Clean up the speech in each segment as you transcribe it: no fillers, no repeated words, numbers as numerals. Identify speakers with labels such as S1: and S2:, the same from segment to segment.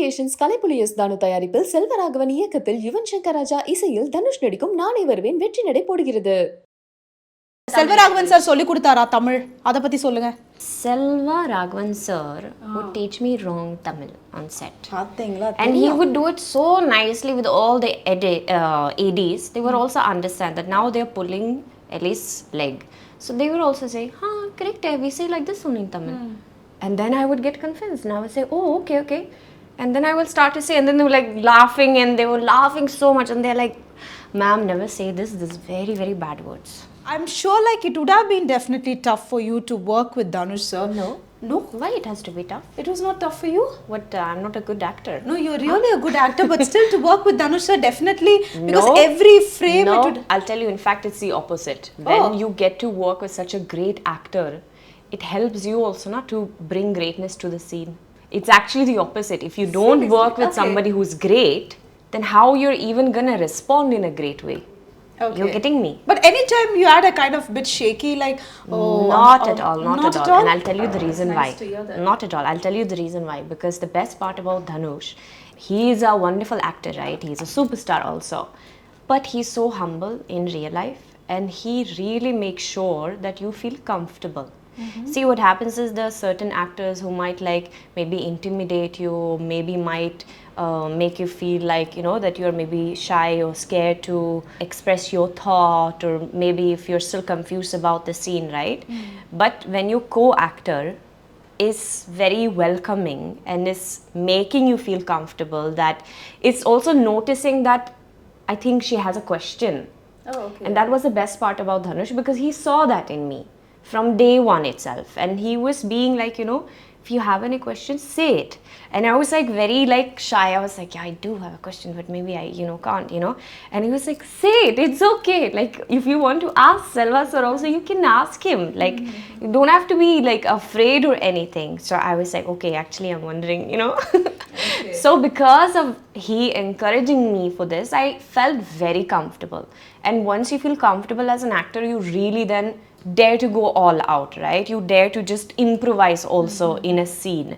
S1: Creations கலைப்புலியஸ் தானு தயாரிப்பில் செல்வராகவன் இயக்கத்தில் யுவன் சங்கர் ராஜா இசையில் தனுஷ் நடிக்கும் நானே வருவேன் வெற்றி நடை போடுகிறது.
S2: செல்வராகவன் சார் சொல்லி கொடுத்தாரா தமிழ்? அத பத்தி சொல்லுங்க.
S3: Selva Raghavan sir would teach me wrong Tamil on set.
S2: பாத்தீங்களா?
S3: And he would do it so nicely with all the ADs. They would also understand that now they're pulling Ellie's leg. So they would also say, correct, we say like this only in Tamil. And then I would get confused. And I would say, oh, okay. And then I will start to say, and then they were like laughing, and they were laughing so much. And they're like, ma'am, never say this very, very bad words.
S2: I'm sure like it would have been definitely tough for you to work with Dhanush sir.
S3: No. Why it has to be tough?
S2: It was not tough for you?
S3: What, I'm not a good actor.
S2: No, you're really a good actor, but still to work with Dhanush sir, definitely. Because every frame
S4: No,
S2: it would...
S4: I'll tell you, in fact, it's the opposite. When you get to work with such a great actor, it helps you also not to bring greatness to the scene. It's actually the opposite. If you don't work with somebody who's great, then how you're even gonna respond in a great way?
S2: Okay.
S4: You're getting me?
S2: But anytime you had a kind of bit shaky, like,
S4: Not at all. And I'll tell you the reason why.
S2: to hear that.
S4: Not at all. I'll tell you the reason why. Because the best part about Dhanush, he is a wonderful actor, right? He's a superstar also. But he's so humble in real life, and he really makes sure that you feel comfortable. See, what happens is there are certain actors who might like maybe intimidate you, maybe might make you feel like, you know, that you're maybe shy or scared to express your thought, or maybe if you're still confused about the scene, right? But when your co-actor is very welcoming and is making you feel comfortable, that it's also noticing that I think she has a question. And that was the best part about Dhanush, because he saw that in me from day one itself, and he was being like, you know, if you have any questions, say it. And I was like very like shy. I was like, yeah, I do have a question, but maybe I, can't, And he was like, say it, it's okay. Like, if you want to ask Selva sir also, you can ask him. Like, you don't have to be like afraid or anything. So I was like, okay, actually I'm wondering, So because of he encouraging me for this, I felt very comfortable. And once you feel comfortable as an actor, you really then dare to go all out, right? You dare to just improvise also in a scene.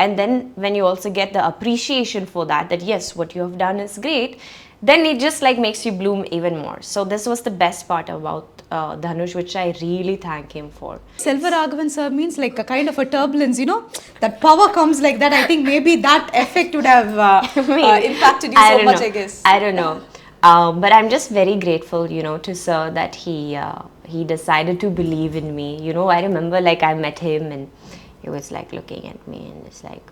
S4: And then when you also get the appreciation for that yes, what you have done is great, then it just like makes you bloom even more. So this was the best part about Dhanush, which I really thank him for.
S2: Selvaraghavan sir means like a kind of a turbulence, that power comes like that. I think maybe that effect would have impacted you so much, I guess.
S4: I don't know. But I'm just very grateful, to sir that he decided to believe in me. I remember like I met him and he was like looking at me and it's like,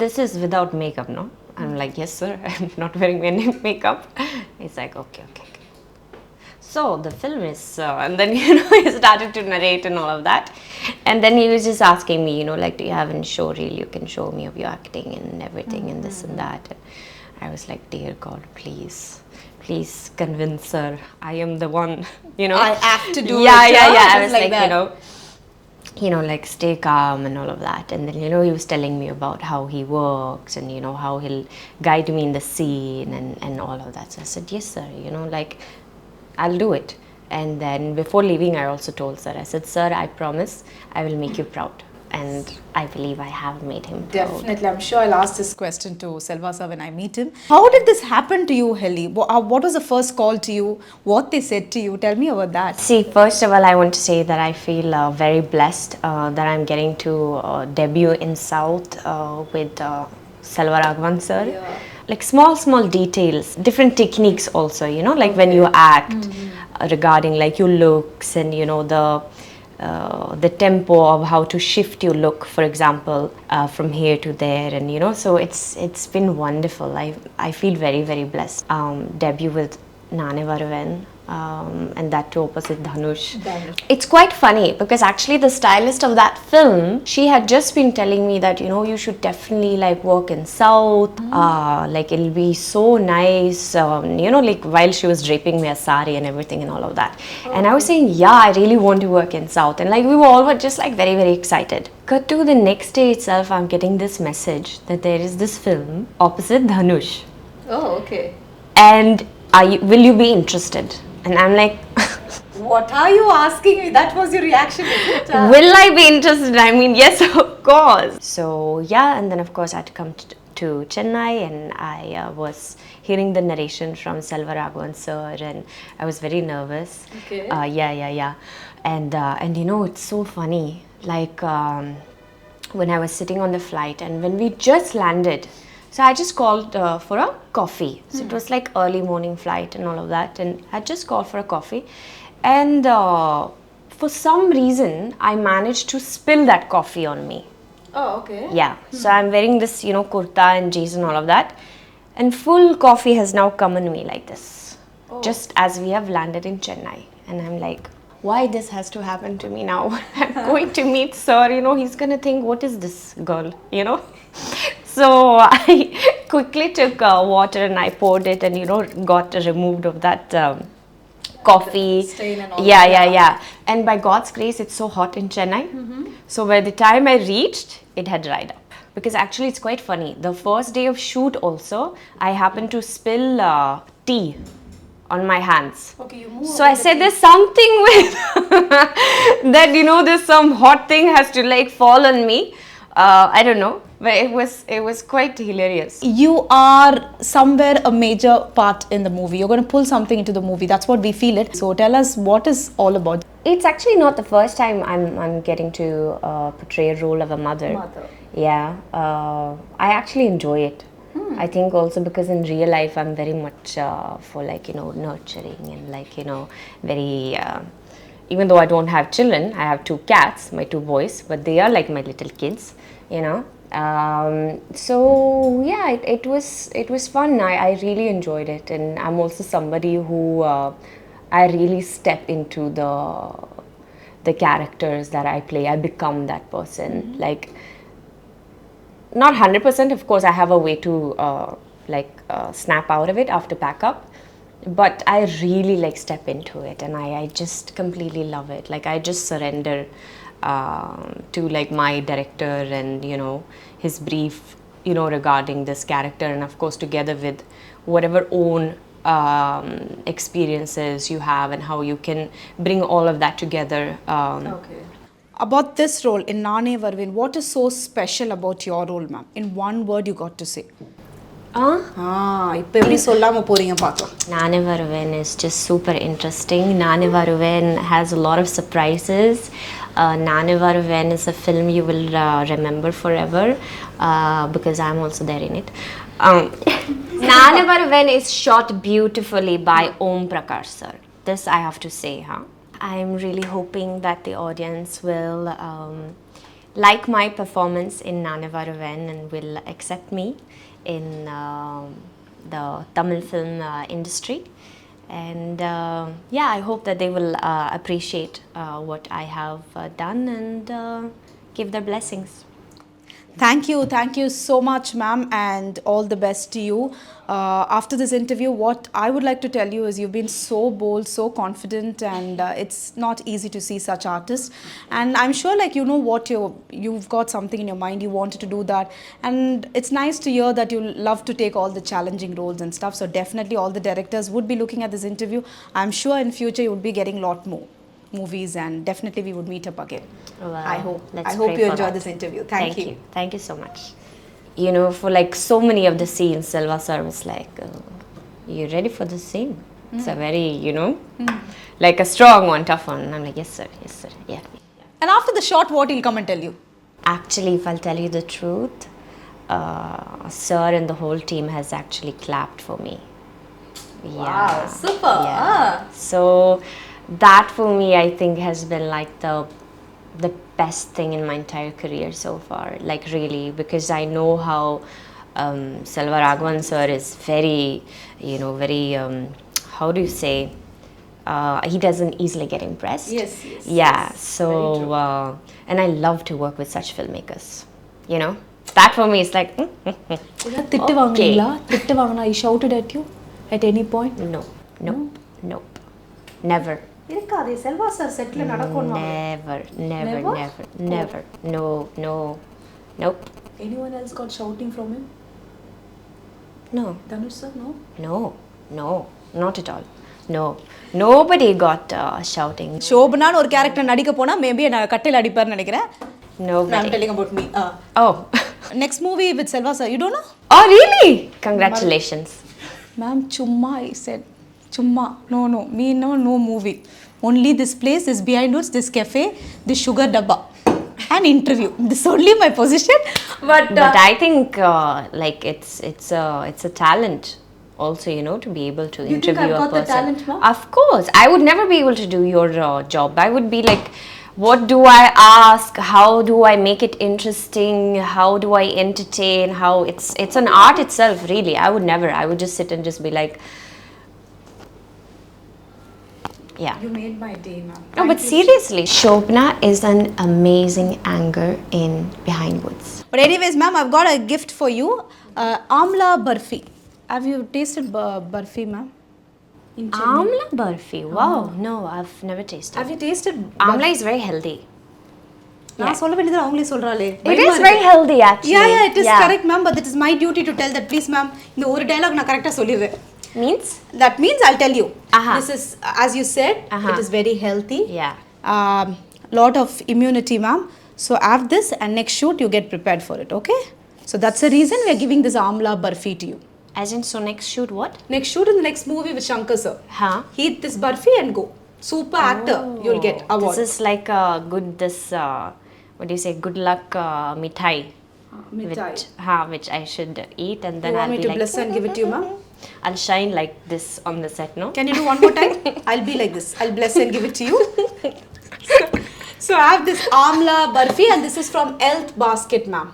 S4: This is without makeup, no? I'm like, yes sir, I'm not wearing any makeup. He's like, okay. So the film is, and then, he started to narrate and all of that. And then he was just asking me, like, do you have any show reel you can show me of your acting and everything and this and that. And I was like, dear God, please convince her. I am the one,
S2: I have to do it.
S4: Yeah. I was like like stay calm and all of that. And then, he was telling me about how he works and, how he'll guide me in the scene and all of that. So I said, yes, sir, like, I'll do it. And then before leaving, I also told sir, I said, sir, I promise I will make you proud. And I believe I have made him proud.
S2: Definitely. I'm sure I'll ask this question to Selva sir when I meet him. How did this happen to you, Helly? What was the first call to you? What they said to you? Tell me about that.
S4: See, first of all, I want to say that I feel very blessed that I'm getting to debut in South with Selvaraghavan sir. Yeah. Like small details, different techniques also, like when you act regarding like your looks and, the tempo of how to shift your look, for example, from here to there, and so it's been wonderful. I feel very, very blessed. Debut with Naane Varuven, and that too opposite Dhanush. It's quite funny because actually the stylist of that film, she had just been telling me that you should definitely like work in South, like it'll be so nice, like while she was draping me a sari and everything and all of that. And I was saying, yeah, I really want to work in South, and like we were all just like very, very excited. Cut to the next day itself, I'm getting this message that there is this film opposite Dhanush.
S2: Oh, okay.
S4: And will you be interested? And I'm like,
S2: What are you asking me? That was your reaction, isn't it?
S4: Will I be interested? I mean, yes, of course. So yeah, and then of course I had to come to Chennai, and I was hearing the narration from Selvaraghavan sir, and I was very nervous.
S2: Okay.
S4: Yeah. And you know, it's so funny. Like when I was sitting on the flight, and when we just landed, so I just called for a coffee. So it was like early morning flight and all of that, and I just called for a coffee, and for some reason I managed to spill that coffee on me.
S2: Oh, okay.
S4: Yeah. So I'm wearing this, you know, kurta and jeans and all of that, and full coffee has now come on me like this, just as we have landed in Chennai, and I'm like, why this has to happen to me now? I'm going to meet sir, you know, he's gonna think, what is this girl, you know? So I quickly took water and I poured it, and you know, got removed of that coffee.
S2: Stain and all
S4: Yeah. And by God's grace, it's so hot in Chennai. So by the time I reached, it had dried up. Because actually, it's quite funny. The first day of shoot also, I happened to spill tea on my hands.
S2: Okay, you move.
S4: So I said, there's something with that, you know, there's some hot thing has to like fall on me. I don't know, but it was quite hilarious.
S2: You are somewhere a major part in the movie. You're going to pull something into the movie. That's what we feel it. So tell us what is all about.
S4: It's actually not the first time I'm getting to portray a role of a mother. Yeah, I actually enjoy it. I think also because in real life I'm very much for like, you know, nurturing and like, you know, very even though I don't have children, I have 2 cats, my 2 boys, but they are like my little kids, you know. So yeah, it was fun. I really enjoyed it, and I'm also somebody who I really step into the characters that I play. I become that person. Like, not 100%, of course. I have a way to snap out of it after pack up. But I really like step into it, and I just completely love it. Like, I just surrender to like my director and, you know, his brief, you know, regarding this character, and of course together with whatever own experiences you have and how you can bring all of that together.
S2: Okay. About this role in Nane Varuvin, what is so special about your role, ma'am? In one word you got to say. இப்போ எப்படி சொல்லாம போறீங்க பார்க்கலாம்.
S4: Nane Varuvin is just super interesting. Nane Varuvin has a lot of surprises. Nane Varuvin is a film you will remember forever because I'm also there in it. Nane Varuvin is shot beautifully by Om Prakash sir. This I have to say, I'm really hoping that the audience will like my performance in Nane Varuvin and will accept me in the Tamil film industry, and yeah, I hope that they will appreciate what I have done and give their blessings.
S2: Thank you so much, ma'am, and all the best to you. After this interview, what I would like to tell you is you've been so bold, so confident, and it's not easy to see such artists. And I'm sure, like, you know what you've got something in your mind, you wanted to do that, and it's nice to hear that you love to take all the challenging roles and stuff. So definitely, all the directors would be looking at this interview. I'm sure in future you would be getting a lot more movies, and definitely we would meet up again.
S4: Wow.
S2: I hope
S4: Let's
S2: you
S4: pray for
S2: enjoyed
S4: that.
S2: this interview. Thank you.
S4: Thank you so much. You know, for like so many of the scenes, Selva sir was like, you ready for this scene? It's a very, you know, like a strong one, tough one. And I'm like, yes sir, yeah.
S2: And after the shot, what he'll come and tell you?
S4: Actually, if I'll tell you the truth, sir and the whole team has actually clapped for me.
S2: Wow, super.
S4: Yeah. So that for me, I think, has been like the best thing in my entire career so far. Like, really, because I know how Selvaraghavan sir is very, you know, very how do you say, he doesn't easily get impressed.
S2: Yes.
S4: Yeah, so and I love to work with such filmmakers, you know. That for me is like
S2: திட்டு வாங்குனீங்களா? திட்டு வாங்குனா he shouted at you at any point?
S4: nope, never.
S2: இருக்காதே Selva sir செட்ல நடக்கும்.
S4: Never. Nope.
S2: Anyone else got shouting from him?
S4: No.
S2: Dhanush sir, no?
S4: No, not at all.
S3: No, nobody got shouting.
S2: ஷோபனான்னு ஒரு character நடிக்க போனா maybe நான் கட்டையில் அடிப்பார்னு நினைக்கிறேன்.
S3: Nobody.
S2: I'm telling about me.
S3: Oh.
S2: Next movie with Selva sir, you don't know?
S3: Oh, really? Congratulations.
S2: Ma'am, chumma, I said. Chumma. No. Me no movie. Only this place, this behind us, this cafe, this sugar dabba. An interview. This only my position. But
S3: I think like it's a talent also, you know, to be able to interview
S2: I've
S3: a
S2: got the
S3: person.
S2: talent, ma'am?
S3: Of course. I would never be able to do your job. I would be like, what do I ask? How do I make it interesting? How do I entertain? How it's an art itself, really. I would never. I would just sit and just be like, yeah.
S2: you made my day, ma'am.
S3: No, but seriously, Shobna is an amazing anchor in Behind Woods.
S2: But anyways, ma'am, I've got a gift for you. Amla barfi. Have you tasted barfi, ma'am?
S3: Amla barfi. Wow. No, I've never tasted.
S2: Have you tasted?
S3: Amla is very healthy.
S2: நான் சொல்ல வேண்டியது அவங்களே சொல்றாளே.
S3: It is very healthy, actually.
S2: Yeah, it is correct, ma'am. But it is my duty to tell that, please, ma'am. இந்த ஒரு dialogue நான் கரெக்டா சொல்லிடுறேன்.
S3: Means?
S2: That means I'll tell you. This is, as you said, it is very healthy.
S3: Yeah.
S2: Lot of immunity, ma'am. So have this, and next shoot you get prepared for it. Okay? So that's the reason we are giving this amla barfi to you.
S3: As in, so next shoot what?
S2: Next shoot in the next movie with Shankar sir.
S3: Huh?
S2: Eat this barfi and go. Super actor. You'll get award.
S3: This is like a good, what do you say, good luck mithai.
S2: Mithai.
S3: Which I should eat, and then
S2: You want
S3: I'll
S2: me
S3: be
S2: to
S3: like,
S2: bless and give it to you, ma'am?
S3: I'll shine like this on the set, no?
S2: Can you do one more time? I'll be like this. I'll bless and give it to you. So I have this amla barfi, and this is from Health Basket, ma'am.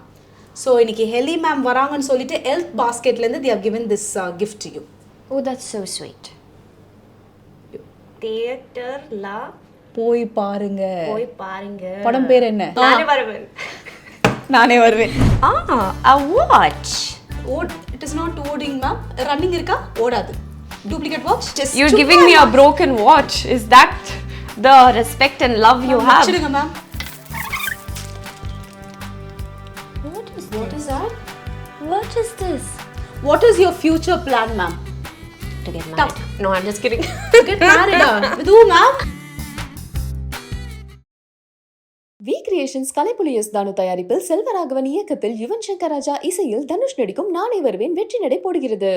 S2: So இன்னைக்கு heli ma'am வராங்கன்னு சொல்லிட்டு Health Basketல இருந்து they have given this gift to you.
S3: Oh, that's so sweet.
S4: தியேட்டர்ல
S2: போய் பாருங்க.
S4: போய் பாருங்க.
S2: படம் பேர் என்ன?
S4: நானே வருவேன்.
S2: நானே வருவேன்.
S3: A watch.
S2: It is not ஓடிங் மேம். ரன்னிங் இருக்கா? ஓடாது. Duplicate watch? Just
S3: You're giving me a broken watch. Is that the respect and love you have?
S2: வச்சிடுங்க ma'am.
S3: What is that? What is this?
S2: What is your future plan, ma'am?
S3: To get married. No, I'm just kidding.
S2: To get married. With who, ma'am?
S1: V Creations Kalaippuli S Thanu தயாரிப்பில் செல்வராகவன் இயக்கத்தில் யுவன் சங்கர் ராஜா இசையில் தனுஷ் நடிக்கும் நானே வருவேன் வெற்றி நடை போடுகிறது.